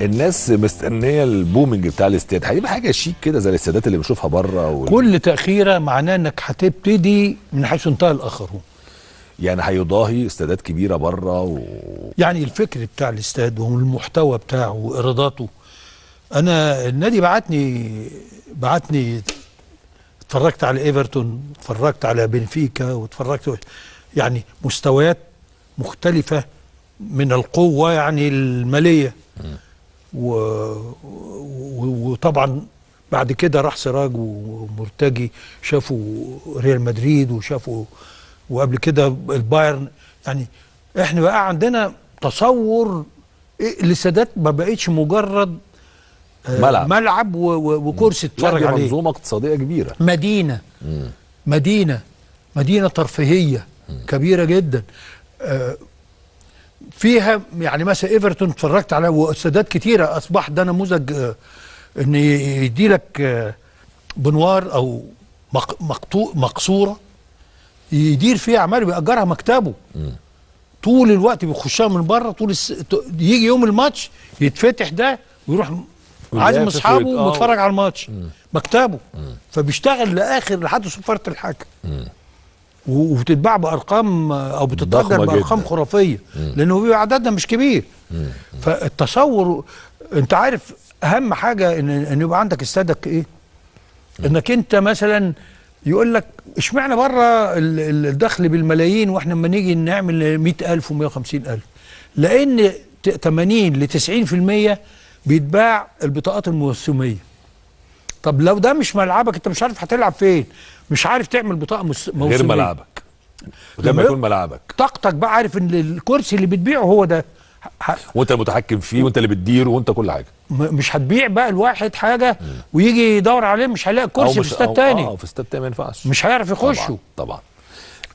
الناس مستنيه البومنج بتاع الاستاد، هيبقى حاجه شيك كده زي الاستادات اللي بنشوفها بره كل تاخيره معناه انك هتبتدي من حيث انتهى الاخرون. يعني هيضاهي استادات كبيره بره يعني الفكر بتاع الاستاد والمحتوى بتاعه وايراداته. انا النادي بعتني اتفرجت على ايفرتون، اتفرجت على بنفيكا، واتفرجت يعني مستويات مختلفه من القوه يعني الماليه. وطبعا بعد كده راح سراج ومرتجي شافوا ريال مدريد وشافوا، وقبل كده البايرن. يعني احنا بقى عندنا تصور الاستادات ما بقتش مجرد ملعب وكرسي تتفرج عليه. منظومه اقتصاديه كبيره، مدينه ترفيهيه كبيره جدا. فيها يعني مثلا ايفرتون اتفرجت على واستادات كتيره، اصبح ده نموذج ان يدي لك بنوار او مقصوره يدير فيها اعمال، بيأجرها مكتبه طول الوقت، بيخشها من بره يجي يوم الماتش يتفتح ده ويروح عازم اصحابه ويتفرج على الماتش مكتبه. فبيشتغل لحد صفاره الحكم، وبتتباع بارقام او بتتاجر بارقام خرافيه، لانه بيبقى عددنا مش كبير. فالتصور، انت عارف اهم حاجه ان يبقى عندك استادك ايه؟ انك انت مثلا يقول لك اشمعنى بره الدخل بالملايين واحنا لما نيجي نعمل 100,000 و150,000؟ لان 80 ل 90% بيتباع البطاقات الموسميه. طب لو ده مش ملعبك، انت مش عارف هتلعب فين، مش عارف تعمل بطاقه موسميه غير ملعبك، غير ما يكون ملعبك. طاقتك بقى عارف ان الكرسي اللي بتبيعه هو ده، وانت المتحكم فيه وانت اللي بتديره وانت كل حاجه. مش هتبيع بقى الواحد حاجه ويجي يدور عليه مش هيلاقي كرسي في استاد تاني. في استاد تاني ما ينفعش، مش هيعرف يخشه طبعا.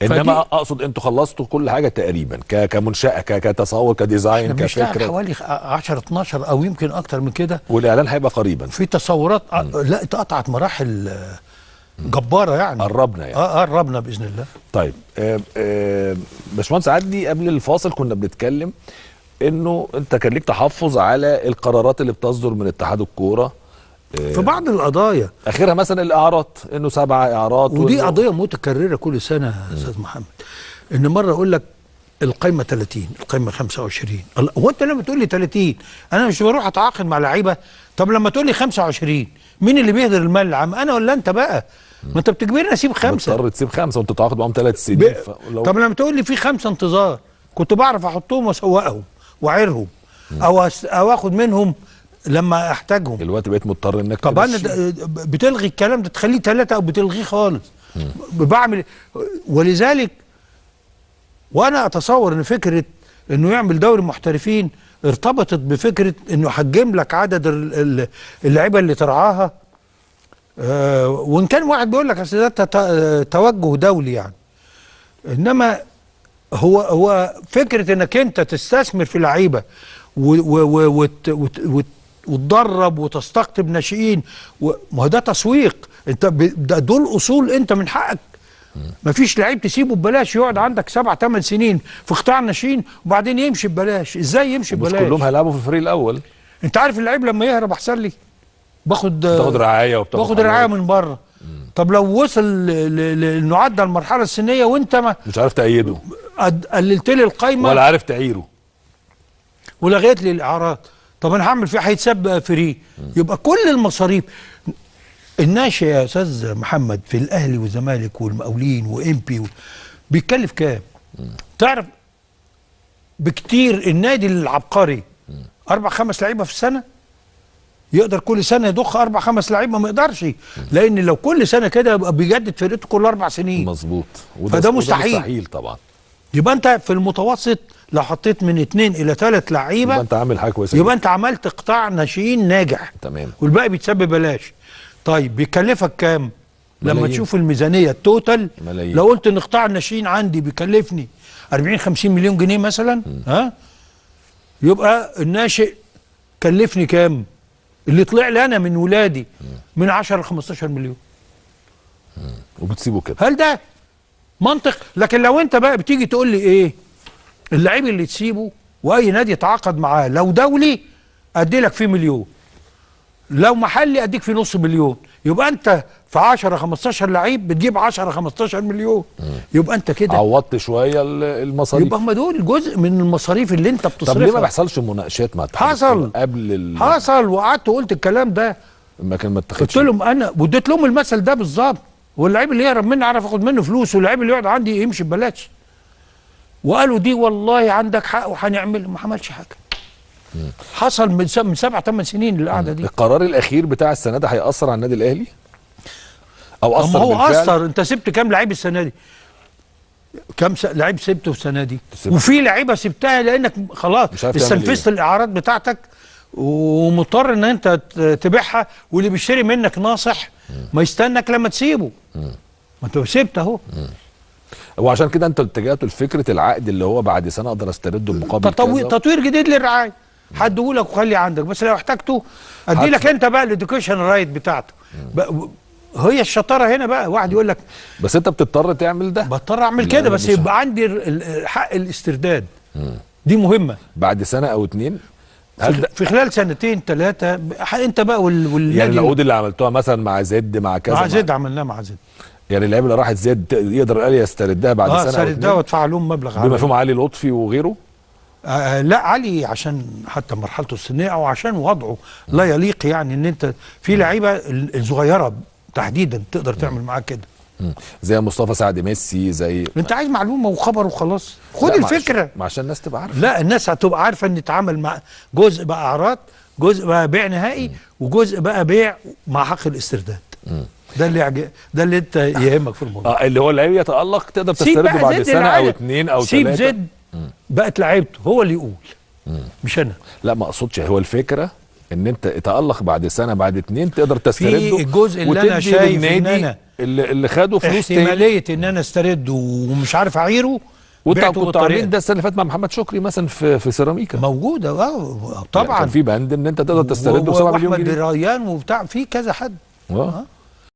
انما اقصد انتوا خلصتوا كل حاجه تقريبا، كمنشاه، كتصور، كديزاين، كفكره. حوالي 10 12 او يمكن اكتر من كده، والاعلان هيبقى قريبا في تصورات. لا اتقطعت مراحل جباره يعني، قربنا يعني. قربنا باذن الله. طيب باشمهندس عدلي، قبل الفاصل كنا بنتكلم انه انت كان ليك تحفظ على القرارات اللي بتصدر من اتحاد الكوره في بعض القضايا، اخرها مثلا الاعارات، انه 7 اعارات، ودي قضيه متكرره كل سنه يا استاذ محمد. ان مره اقول لك القايمه 30، القايمه 25. هو انت لما تقول لي 30 انا مش بروح اتعاقد مع لعيبه؟ طب لما تقول لي 25 مين اللي بيهدر المال العام، انا ولا انت بقى؟ ما انت بتجبرني اسيب 5. بتضطر تسيب 5 وانت تتعاقد معاهم 3 سنين. طب لما تقول لي في 5 انتظار، كنت بعرف احطهم واسوقهم واعيرهم او اخد منهم لما احتاجهم. دلوقتي بقيت مضطر انك طبعا بتلغي الكلام ده، تخليه 3 او بتلغيه خالص. بعمل ولذلك، وانا اتصور ان فكره انه يعمل دوري محترفين ارتبطت بفكره انه هجم لك عدد اللعيبه اللي ترعاها. وان كان واحد بيقول لك اصل ده توجه دولي يعني، انما هو فكره انك انت تستثمر في لعيبه وتدرب وتستقطب ناشئين، ما هو ده تسويق. انت دول اصول انت من حقك. مفيش لعيب تسيبه ببلاش يقعد عندك 7 8 سنين في قطاع الناشئين وبعدين يمشي ببلاش. ازاي يمشي ببلاش؟ مش كلهم هيلعبوا في الفريق الاول. انت عارف اللعيب لما يهرب احسن لي باخد رعايه باخد رعايه من بره. طب لو وصل انه عدى المرحله السنيه وانت ما مش عارف تأيده، قللت لي القايمه ولا عارف تعيره، ولغيت لي الاعارات، طب انا هعمل فيه هيتساب فري. يبقى كل المصاريف الناشئ يا استاذ محمد في الاهلي والزمالك والمقاولين وامبي بيتكلف كام؟ تعرف بكتير النادي العبقري 4 5 لعيبه في السنه يقدر كل سنه يضخ 4 5 لعيبه، ما يقدرش، لان لو كل سنه كده يبقى بيجدد فرقته كل 4 سنين. مظبوط. فده مستحيل طبعا. يبقى انت في المتوسط لو حطيت من 2 إلى 3 لعيبه يبقى انت عامل حاجه كويسه، يبقى انت عملت قطاع ناشئين ناجح. تمام. والباقي بيتساب ببلاش. طيب بيكلفك كام؟ ملايين. لما تشوف الميزانيه التوتال، ملايين. لو قلت ان قطاع الناشئين عندي بيكلفني 40 50 مليون جنيه مثلا، يبقى الناشئ كلفني كام؟ اللي طلع لي انا من ولادي من 10 ل 15 مليون. وبتسيبه كده. هل ده منطق؟ لكن لو انت بقى بتيجي تقول لي ايه اللعيب اللي تسيبه واي نادي يتعاقد معاه لو دولي، ادي لك فيه مليون، لو محلي اديك فيه نص مليون، يبقى انت في 10 15 لعيب بتجيب 10 15 مليون. يبقى انت كده عوضت شويه المصاريف. يبقى هم دول جزء من المصاريف اللي انت بتصرفها. طب ليه ما بيحصلش مناقشات مع اتحاد حصل قبل حصل، وقعدت وقلت الكلام ده، ما كان ما اتخذش؟ قلت لهم انا واديت لهم المثل ده بالظبط، واللعيب اللي يهرب مني اعرف اخد منه فلوس، واللعيب اللي يقعد عندي يمشي ببلاش. وقالوا دي والله عندك حق وهنعمل، ما عملش حاجه. حصل من 7 8 سنين القعده دي. القرار الاخير بتاع السنه ده هيأثر على النادي الاهلي؟ او اثر اما هو بالفعل؟ اثر. انت سبت كام لعيب السنه دي؟ كام لعيب سبته السنه دي؟ سبت. وفي لعيبه سبتها لانك خلاص مش عارف تعمل استنفذت إيه. الاعارات بتاعتك، ومضطر ان انت تبيعها، واللي بيشتري منك ناصح ما يستنك لما تسيبه. ما انت سبت اهو. وعشان كده انت اتجهتوا لفكره العقد اللي هو بعد سنه اقدر استرده بمقابل كذا. تطوير جديد للرعايه، هديهولك وخلي عندك، بس لو احتاجته ادي لك انت بقى الاديوكيشن رايت بتاعته. هي الشطاره هنا بقى، واحد يقول لك بس انت بتضطر تعمل ده. بضطر اعمل كده، بس يبقى عندي حق الاسترداد. دي مهمه. بعد سنه او اتنين في خلال سنتين 3 انت بقى يعني العقود اللي عملتوها مثلا مع زد مع كذا، مع زد عملناها مع زد، يعني اللعيبه اللي راحت زد يقدر قال يستردها بعد سنه او اتنين؟ استردها وادفع لهم مبلغ بما فيهم علي لطفي وغيره. لا علي عشان حتى مرحلته السنيه، او عشان وضعه لا يليق، يعني ان انت في لعيبه الصغيره تحديدا تقدر تعمل معاه كده، زي مصطفى سعد ميسي، زي انت عايز معلومه وخبر وخلاص، خد الفكره. عشان الناس تبقى عارفه. لا الناس هتبقى عارفه ان اتعامل مع جزء بقى اعراض، جزء بقى بيع نهائي، وجزء بقى بيع مع حق الاسترداد. ده اللي انت يهمك في الموضوع. اللي هو اللعيب يتألق تقدر تسترده بعد سنه او اتنين او سيب تلاته. زد بقت لعيبته هو اللي يقول، مش انا. لا ما اقصدش، هو الفكره ان انت تألق بعد سنه بعد اتنين تقدر تسترده. في الجزء اللي انا شايف ان انا اللي خدوا فلوس احتماليه ان انا استرده ومش عارف اعيره. وانت كنت عاملين ده السنه اللي فاتت مع محمد شكري مثلا في سيراميكا موجوده. طبعا يعني كان في بند ان انت تقدر تسترده ب 7 مليون جنيه. واحمد ريان وبتاع، في كذا حد.